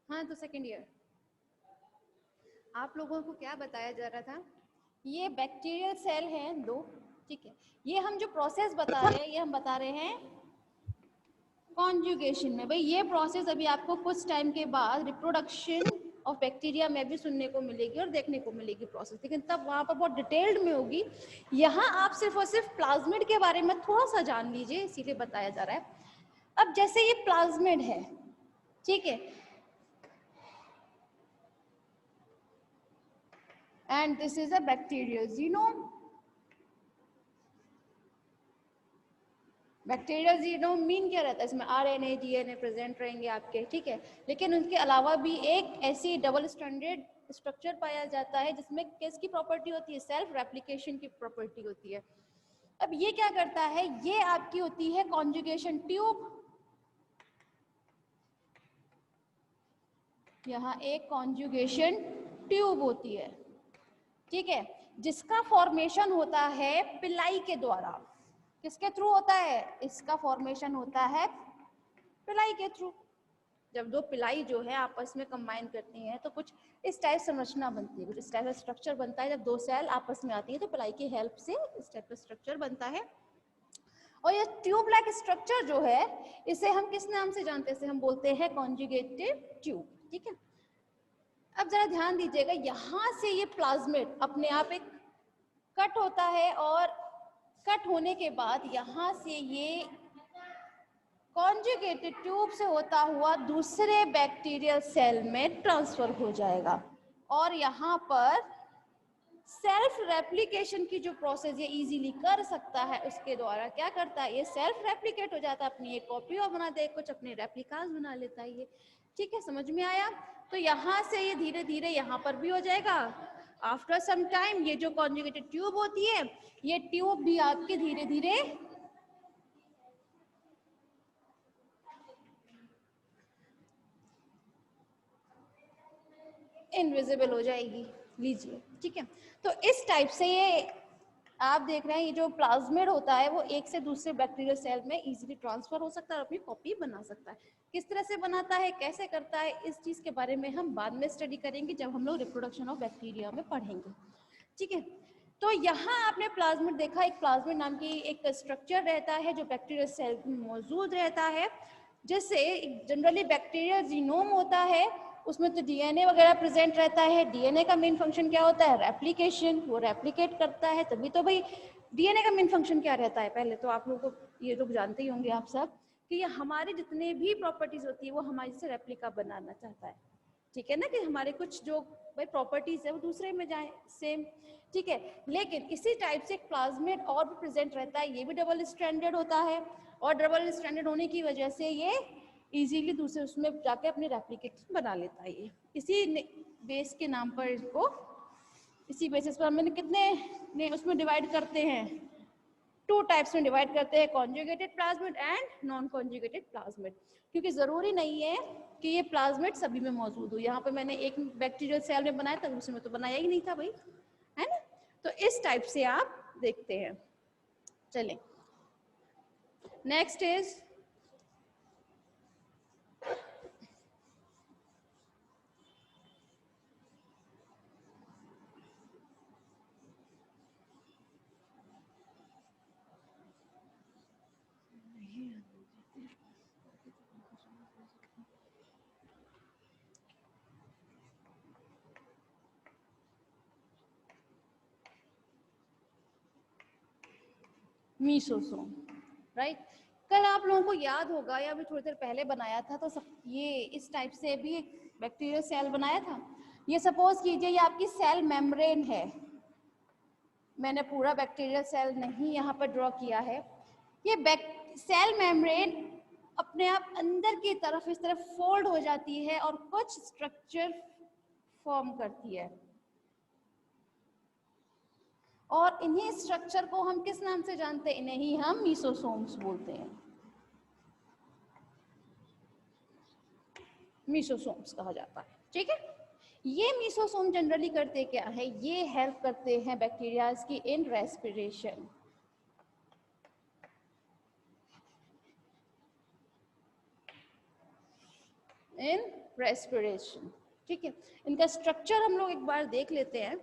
हाँ तो second year आप लोगों को क्या बताया जा रहा था, ये बैक्टीरियल सेल हैं दो, ठीक है। ये हम जो प्रोसेस बता रहे हैं ये हम बता रहे हैं कॉन्जुगेशन में। भाई ये प्रोसेस अभी आपको कुछ टाइम के बाद रिप्रोडक्शन ऑफ बैक्टीरिया में भी सुनने को मिलेगी और देखने को मिलेगी प्रोसेस, लेकिन तब वहाँ पर बहुत डिटेल्ड में होगी। यहाँ आप सिर्फ और सिर्फ प्लाज्मिड के बारे में थोड़ा सा जान लीजिए, इसीलिए बताया जा रहा है। अब जैसे ये प्लाज्मिड है, ठीक है, and this is a bacterial genome. Bacterial genome mean क्या रहता है, इसमें आरएनए डीएनए प्रेजेंट रहेंगे आपके, ठीक है। लेकिन उनके अलावा भी एक ऐसी डबल स्टैंडर्ड स्ट्रक्चर पाया जाता है जिसमें किसकी प्रॉपर्टी होती है, सेल्फ रेप्लिकेशन की प्रॉपर्टी होती है। अब ये क्या करता है, ये आपकी होती है कॉन्जुगेशन ट्यूब, यहाँ एक कॉन्जुगेशन ट्यूब होती है, ठीक है, जिसका फॉर्मेशन होता है पिलाई के द्वारा। किसके थ्रू होता है, इसका फॉर्मेशन होता है पिलाई के थ्रू। जब दो पिलाई जो है आपस में कंबाइन करती हैं तो कुछ इस टाइप संरचना बनती है, कुछ इस टाइप का स्ट्रक्चर बनता है। जब दो सेल आपस में आती है तो पिलाई की हेल्प से इस टाइप का स्ट्रक्चर बनता है। और ये ट्यूब लाइक स्ट्रक्चर जो है इसे हम किस नाम से जानते हैं, इसे हम बोलते हैं कॉन्जुगेटिव ट्यूब, ठीक है। अब जरा ध्यान दीजिएगा, यहाँ से ये प्लाज्मिड अपने आप एक कट होता है और कट होने के बाद यहाँ से ये कॉन्जुगेटेड ट्यूब से होता हुआ दूसरे बैक्टीरियल सेल में ट्रांसफर हो जाएगा। और यहाँ पर सेल्फ रेप्लिकेशन की जो प्रोसेस ये इजीली कर सकता है उसके द्वारा क्या करता है, ये सेल्फ रेप्लिकेट हो जाता है, अपनी एक कॉपी और बना दे, कुछ अपने रेप्लिकास बना लेता है ये, ठीक है। समझ में आया? तो यहाँ से ये धीरे धीरे यहाँ पर भी हो जाएगा। आफ्टर सम टाइम ये जो कॉन्जुगेटेड ट्यूब होती है ये ट्यूब भी आपके धीरे धीरे इनविजिबल हो जाएगी, लीजिए, ठीक है। तो इस टाइप से ये आप देख रहे हैं, ये जो प्लाज्मिड होता है वो एक से दूसरे बैक्टीरियल सेल में इजीली ट्रांसफर हो सकता है और अपनी कॉपी बना सकता है। किस तरह से बनाता है, कैसे करता है, इस चीज के बारे में हम बाद में स्टडी करेंगे जब हम लोग रिप्रोडक्शन ऑफ बैक्टीरिया में पढ़ेंगे, ठीक है। तो यहाँ आपने प्लाज्मिड देखा, एक प्लाज्मिड नाम की एक स्ट्रक्चर रहता है जो बैक्टीरियल सेल में मौजूद रहता है, जैसे जनरली बैक्टीरियल जीनोम होता है उसमें तो डीएनए वगैरह प्रेजेंट रहता है। डीएनए का मेन फंक्शन क्या होता है, रेप्लिकेशन, वो रेप्लिकेट करता है। तभी तो भाई डीएनए का मेन फंक्शन क्या रहता है, पहले तो आप लोगों को ये लोग जानते ही होंगे आप सब कि ये हमारी जितने भी प्रॉपर्टीज होती है वो हमारी से रेप्लिका बनाना चाहता है, ठीक है ना, कि हमारे कुछ जो भाई प्रॉपर्टीज है वो दूसरे में जाए सेम, ठीक है। लेकिन इसी टाइप से एक प्लाज्मिड और भी प्रेजेंट रहता है, ये भी डबल स्ट्रैंडेड होता है और डबल स्ट्रैंडेड होने की वजह से ये इजीली दूसरे उसमें जाके अपने रेप्लिकेशन बना लेता है। ये इसी बेस के नाम पर इसको, इसी बेसिस पर हमने कितने उसमें डिवाइड करते हैं, टू टाइप्स में डिवाइड करते हैं, conjugated plasmid and non conjugated plasmid. क्योंकि जरूरी नहीं है कि ये प्लाज्मिड सभी में मौजूद हो। यहाँ पे मैंने एक बैक्टीरियल सेल में बनाया था, दूसरे में तो बनाया ही नहीं था भाई, है ना। तो इस टाइप से आप देखते हैं। चलिए नेक्स्ट इज मीसोसोम, राइट। कल आप लोगों को याद होगा या अभी थोड़ी देर पहले बनाया था तो सब ये इस टाइप से भी एक बैक्टीरियल सेल बनाया था। ये सपोज कीजिए ये आपकी सेल मेम्ब्रेन है, मैंने पूरा बैक्टीरियल सेल नहीं यहाँ पर ड्रॉ किया है। ये सेल मेम्ब्रेन अपने आप अंदर की तरफ इस तरफ फोल्ड हो जाती है और कुछ स्ट्रक्चर फॉर्म करती है और इन्हीं स्ट्रक्चर को हम किस नाम से जानते हैं, इन्हें ही हम मीसोसोम्स बोलते हैं, मीसोसोम्स कहा जाता है, ठीक है। ये मीसोसोम जनरली करते क्या है, ये हेल्प करते हैं बैक्टीरियाज की इन रेस्पिरेशन, इन रेस्पिरेशन। ठीक है, इनका स्ट्रक्चर हम लोग एक बार देख लेते हैं।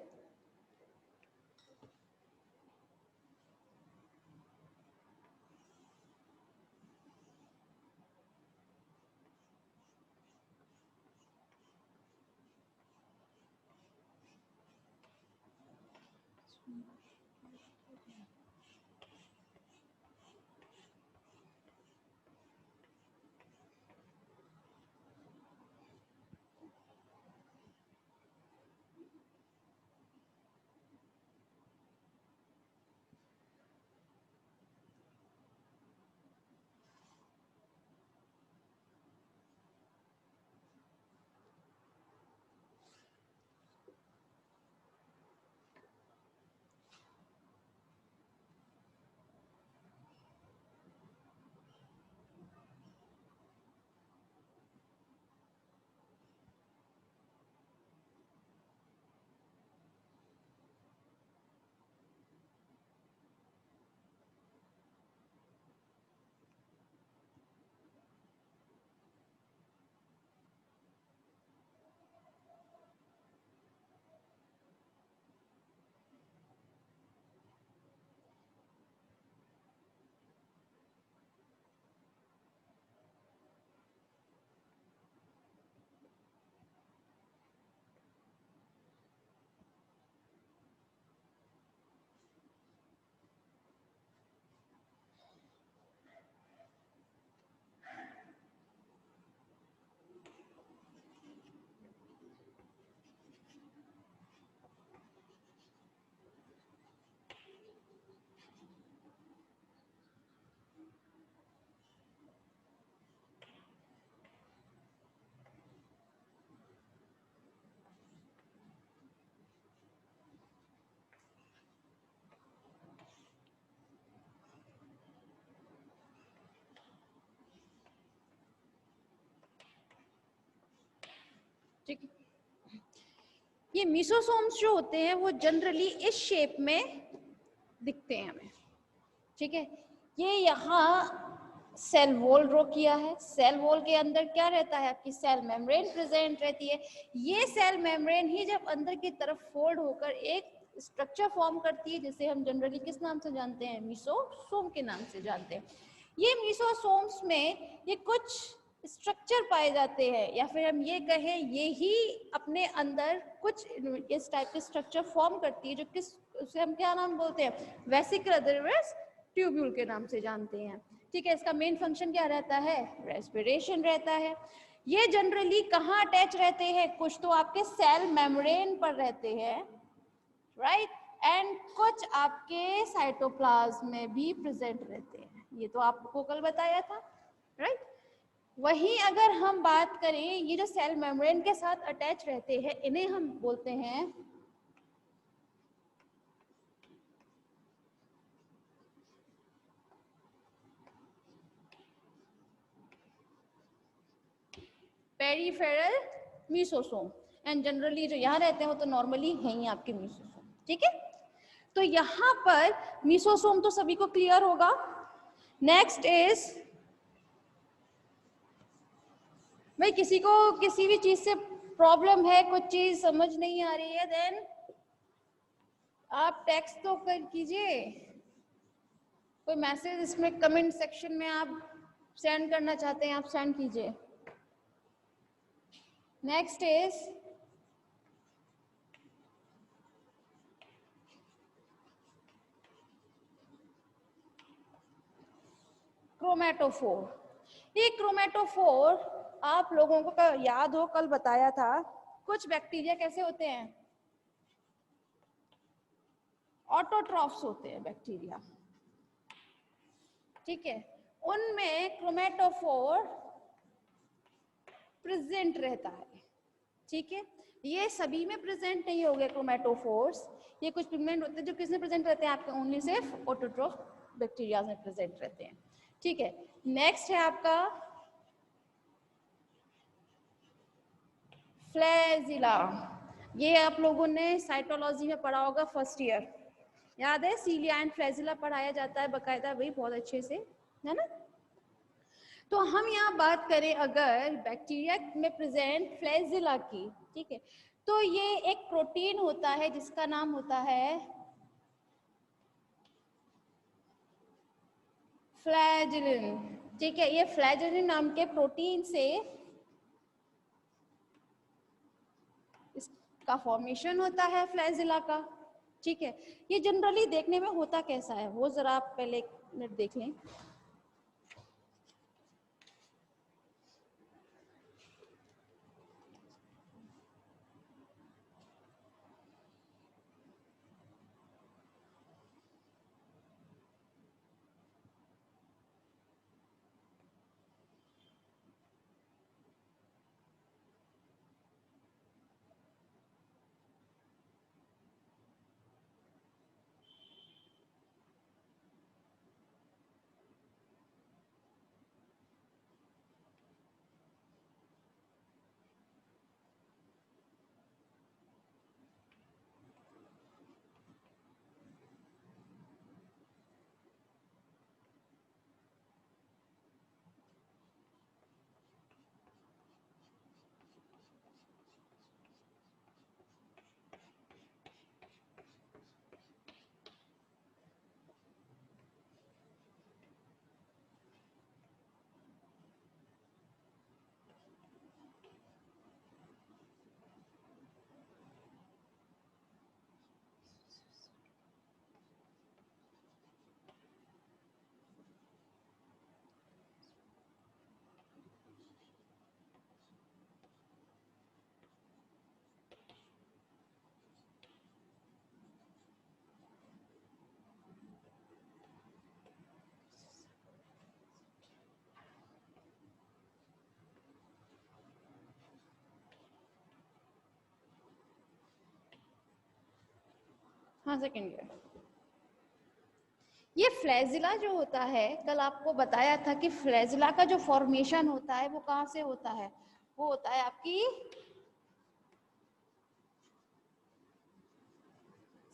ठीक है, ये मीसोसोम्स जो होते हैं वो जनरली इस शेप में दिखते हैं हमें। ठीक है, ये यहाँ सेल वॉल ड्रॉ किया है। सेल वॉल के अंदर क्या रहता है, आपकी सेल मेम्ब्रेन प्रेजेंट रहती है। ये सेल मेम्ब्रेन ही जब अंदर की तरफ फोल्ड होकर एक स्ट्रक्चर फॉर्म करती है, जिसे हम जनरली किस नाम से जानते हैं, मीसोसोम के नाम से जानते हैं। ये मीसोसोम्स में ये कुछ स्ट्रक्चर पाए जाते हैं, या फिर हम ये कहें ये ही अपने अंदर कुछ इस टाइप के स्ट्रक्चर फॉर्म करती है, जो किस उसे हम क्या नाम बोलते हैं, वेसिकल अदरवाइज ट्यूब्यूल के नाम से जानते हैं। ठीक है, इसका मेन फंक्शन क्या रहता है, रेस्पिरेशन रहता है। ये जनरली कहाँ अटैच रहते हैं, कुछ तो आपके सेल मेम्ब्रेन पर रहते हैं, राइट, एंड कुछ आपके साइटोप्लाज्म में भी प्रेजेंट रहते हैं। ये तो आपको कल बताया था, राइट। वहीं अगर हम बात करें, ये जो सेल मेम्ब्रेन के साथ अटैच रहते हैं, इन्हें हम बोलते हैं पेरिफेरल मीसोसोम, एंड जनरली जो यहाँ रहते हैं वो तो नॉर्मली हैं ही आपके मीसोसोम। ठीक है, तो यहाँ पर मीसोसोम तो सभी को क्लियर होगा। नेक्स्ट इज, भाई किसी को किसी भी चीज से प्रॉब्लम है, कुछ चीज समझ नहीं आ रही है, देन आप टेक्स्ट तो कर कीजिए, कोई मैसेज इसमें कमेंट सेक्शन में आप सेंड करना चाहते हैं आप सेंड कीजिए। Next is chromatophore. ये क्रोमेटोफोर आप लोगों को याद हो, कल बताया था, कुछ बैक्टीरिया कैसे होते हैं, ऑटोट्रॉफ्स होते हैं बैक्टीरिया। ठीक है, उनमें क्रोमेटोफोर प्रेजेंट रहता है। ठीक है, ये सभी में प्रेजेंट नहीं हो गए क्रोमेटोफोर्स, ये कुछ पिगमेंट होते हैं जो किसमें प्रेजेंट रहते हैं, आपके ओनली सिर्फ ऑटोट्रॉफ बैक्टीरिया में प्रेजेंट रहते हैं। ठीक है, नेक्स्ट है आपका फ्लैजिला। ये आप लोगों ने साइटोलॉजी में पढ़ा होगा फर्स्ट ईयर, याद है, सीलिया एंड फ्लैजिला पढ़ाया जाता है बकायदा, भाई बहुत अच्छे से, है ना। तो हम यहाँ बात करें अगर बैक्टीरिया में प्रेजेंट फ्लैजिला की, ठीक है, तो ये एक प्रोटीन होता है जिसका नाम होता है फ्लैजिलिन, ठीक है। ये फ्लैजिलिन नाम के प्रोटीन से इसका फॉर्मेशन होता है फ्लैजिला का, ठीक है। ये जनरली देखने में होता कैसा है वो जरा आप पहले एक मिनट देख लें। हाँ सेकेंड ईयर। ये फ्लैजिला जो होता है, कल आपको बताया था कि फ्लैजिला का जो फॉर्मेशन होता है वो कहाँ से होता है, वो होता है आपकी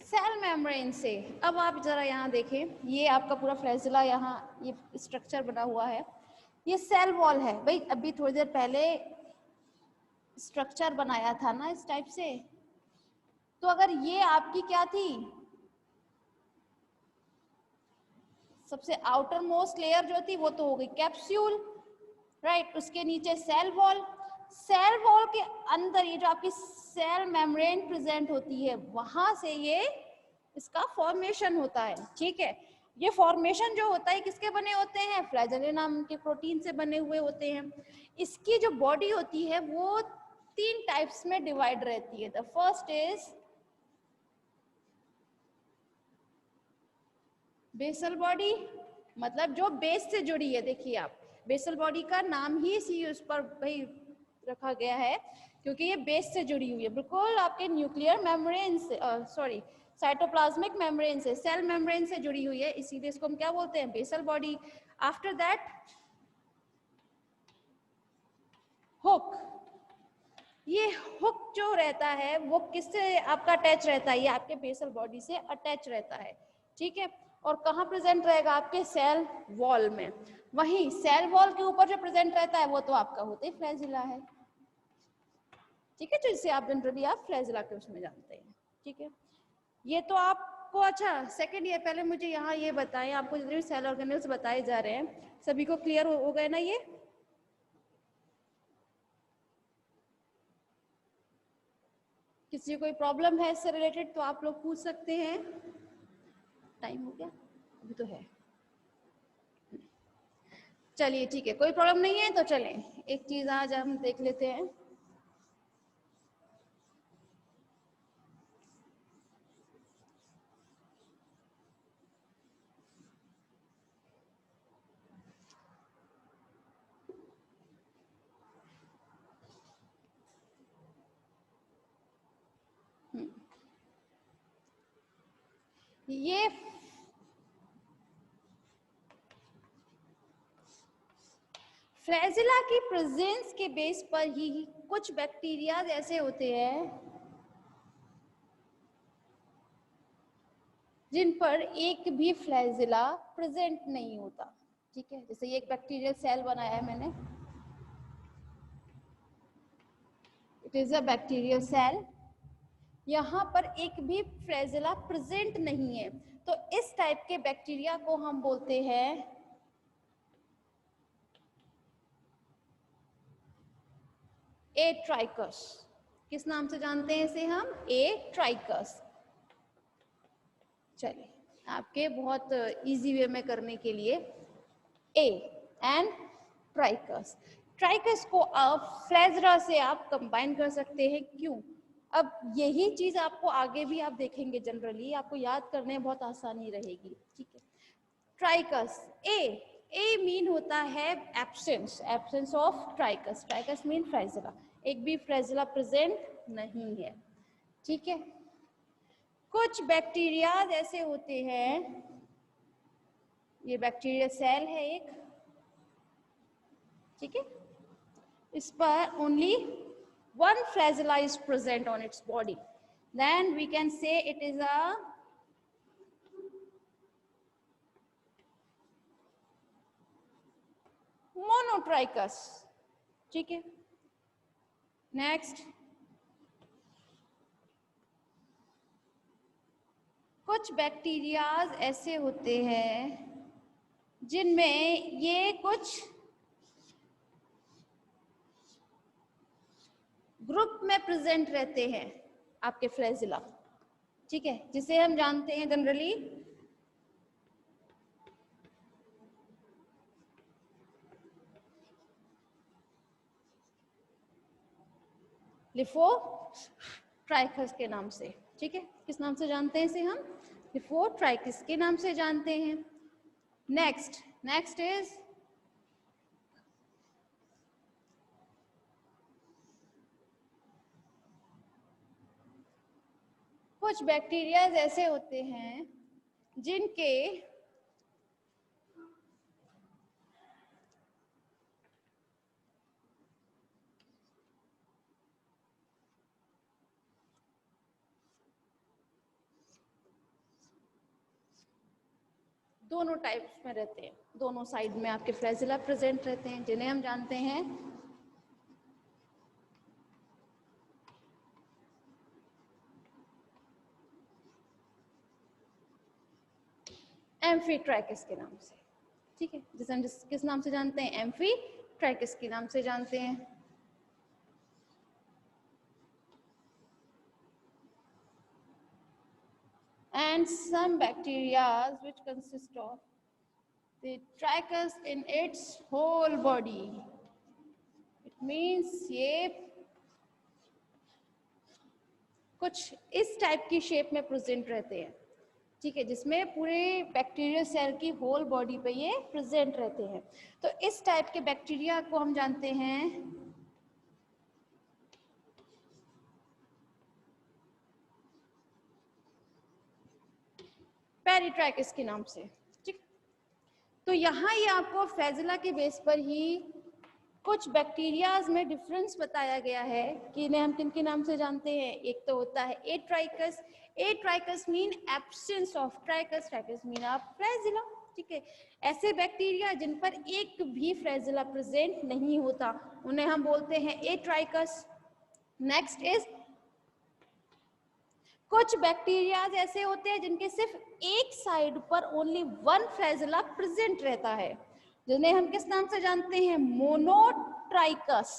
सेल मेम्ब्रेन से। अब आप जरा यहाँ देखें, ये आपका पूरा फ्लैजिला यहाँ ये स्ट्रक्चर बना हुआ है, ये सेल वॉल है भाई। अभी थोड़ी देर पहले स्ट्रक्चर बनाया था ना इस टाइप से, तो अगर ये आपकी क्या थी, सबसे आउटर मोस्ट लेयर जो थी वो तो हो गई कैप्सूल, राइट। उसके नीचे सेल वॉल, सेल वॉल के अंदर ये जो आपकी सेल मेम्ब्रेन प्रेजेंट होती है, वहां से ये इसका फॉर्मेशन होता है, ठीक है। ये फॉर्मेशन जो होता है किसके बने होते हैं, फ्लैजेलिन नाम के प्रोटीन से बने हुए होते हैं। इसकी जो बॉडी होती है वो 3 टाइप्स में डिवाइड रहती है। The first is basal body, मतलब जो बेस से जुड़ी है। देखिए आप, बेसल बॉडी का नाम ही इसी उस पर भाई रखा गया है क्योंकि ये बेस से जुड़ी हुई है, बिल्कुल आपके न्यूक्लियर मेम्ब्रेन से, सॉरी साइटोप्लाज्मिक मेम्ब्रेन से, सेल मेम्ब्रेन से जुड़ी हुई है, इसीलिए इसको हम क्या बोलते हैं, basal body. After that hook, ये हुक जो रहता है वो किससे आपका अटैच रहता है, ये आपके बेसल बॉडी से अटैच रहता है, ठीक है। और कहाँ प्रेजेंट रहेगा, आपके सेल वॉल में। वहीं सेल वॉल के ऊपर जो प्रेजेंट रहता है वो तो आपका होता ही फ्लैजिला है, ठीक है, जो इसे आप जनरली आप फ्लैजिला के उसमें जानते हैं, ठीक है। ये तो आपको, अच्छा सेकंड ईयर, पहले मुझे यहाँ ये बताएं, आपको जितने सेल ऑर्गेनेल्स बताए जा रहे हैं सभी को क्लियर हो गए ना ये? किसी को कोई प्रॉब्लम है इससे रिलेटेड तो आप लोग पूछ सकते हैं। टाइम हो गया अभी तो है, चलिए ठीक है, कोई प्रॉब्लम नहीं है तो चलें एक चीज आज हम देख लेते हैं। ये फ्लैजिला की प्रेजेंस के बेस पर ही कुछ बैक्टीरिया ऐसे होते हैं जिन पर एक भी फ्लैजिला प्रेजेंट नहीं होता, ठीक है, जैसे ये एक बैक्टीरियल सेल बनाया है मैंने, it is a bacterial cell, यहाँ पर एक भी फ्लैजेला प्रेजेंट नहीं है, तो इस टाइप के बैक्टीरिया को हम बोलते हैं एट्राइकस। किस नाम से जानते हैं इसे हम? एट्राइकस। चलिए आपके बहुत इजी वे में करने के लिए ए एंड ट्राइकस। ट्राइकस को आप फ्लैजरा से आप कंबाइन कर सकते हैं, क्यों? अब यही चीज आपको आगे भी आप देखेंगे, जनरली आपको याद करने में बहुत आसानी रहेगी, ठीक है। ट्राइकस, ए मीन होता है absence, absence of ट्राइकस, ट्राइकस mean flagella, एक भी फ्लैजेला प्रेजेंट नहीं है, ठीक है। कुछ बैक्टीरिया ऐसे होते हैं, ये बैक्टीरिया सेल है एक, ठीक है, इस पर only one flagella is present on its body, then we can say it is a monotrichous, ठीक है। नेक्स्ट, कुछ बैक्टीरियाज ऐसे होते हैं जिनमें ये कुछ ग्रुप में प्रेजेंट रहते हैं आपके फ्लैजिला, ठीक है, जिसे हम जानते हैं जनरली लिफोट्राइकस के नाम से, ठीक है। किस नाम से जानते हैं इसे हम? लिफोट्राइकस के नाम से जानते हैं। नेक्स्ट इज कुछ बैक्टीरिया ऐसे होते हैं जिनके दोनों टाइप्स में रहते हैं, दोनों साइड में आपके फ्लैजिला प्रेजेंट रहते हैं, जिन्हें हम जानते हैं एम्फीट्राइकस के नाम से, ठीक है, जिसे हम किस नाम से जानते हैं? एम्फीट्राइकस के नाम से जानते हैं। And some bacteria which consist of the trachus in its whole body, it means ये कुछ इस टाइप की शेप में प्रेजेंट रहते हैं, ठीक है, जिसमें पूरे बैक्टीरियल सेल की होल बॉडी पे ये प्रेजेंट रहते हैं, तो इस टाइप के बैक्टीरिया को हम जानते हैं पेरिट्राइकस के नाम से, ठीक। तो यहाँ ये आपको फ्लैजिला के बेस पर ही कुछ बैक्टीरियाज में डिफरेंस बताया गया है कि इन्हें हम किन के नाम से जानते हैं। एक तो होता है atrichous, atrichous mean absence of ट्राइकस, ट्राइकस mean of flagella, ठीक है। ऐसे बैक्टीरिया जिन पर एक भी फ्लैजिला प्रेजेंट नहीं होता उन्हें हम बोलते हैं एट्राइकस। नेक्स्ट इज कुछ बैक्टीरिया ऐसे होते हैं जिनके सिर्फ एक साइड पर ओनली वन फ्लैजिला प्रेजेंट रहता है, जिन्हें हम किस नाम से जानते हैं? मोनोट्राइकस।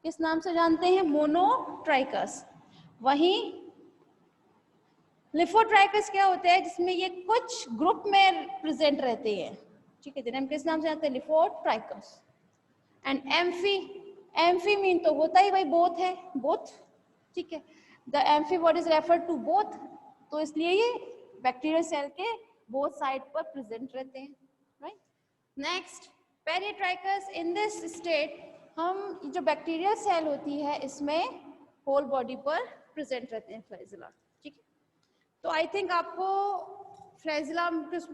किस नाम से जानते हैं? मोनोट्राइकस। वहीं लिफोट्राइकस क्या होते हैं? जिसमें ये कुछ ग्रुप में प्रेजेंट रहते हैं, ठीक है, जिन्हें हम किस नाम से जानते हैं? लिफोट्राइकस। एंड एम्फी मीन तो होता ही भाई बोथ है, बोथ, ठीक है, the amphi word is refer to both, तो इसलिए ये बैक्टीरियल सेल के बोथ साइड पर प्रेजेंट रहते हैं, right. Next, peritrichous, in this state हम जो बैक्टीरियल सेल होती है इसमें होल बॉडी पर प्रेजेंट रहते हैं फ्लैजिला, ठीक है। तो आई थिंक आपको फ्लैजिला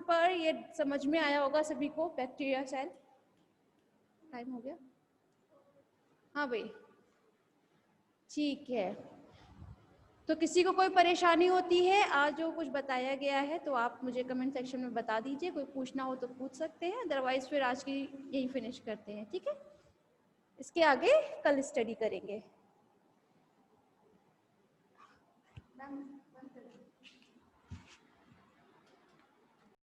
पर ये समझ में आया होगा सभी को, बैक्टीरियल सेल। टाइम हो गया? हाँ भाई, ठीक है। तो किसी को कोई परेशानी होती है आज जो कुछ बताया गया है तो आप मुझे कमेंट सेक्शन में बता दीजिए, कोई पूछना हो तो पूछ सकते हैं, अदरवाइज फिर आज की यही फिनिश करते हैं, ठीक है। इसके आगे कल स्टडी करेंगे।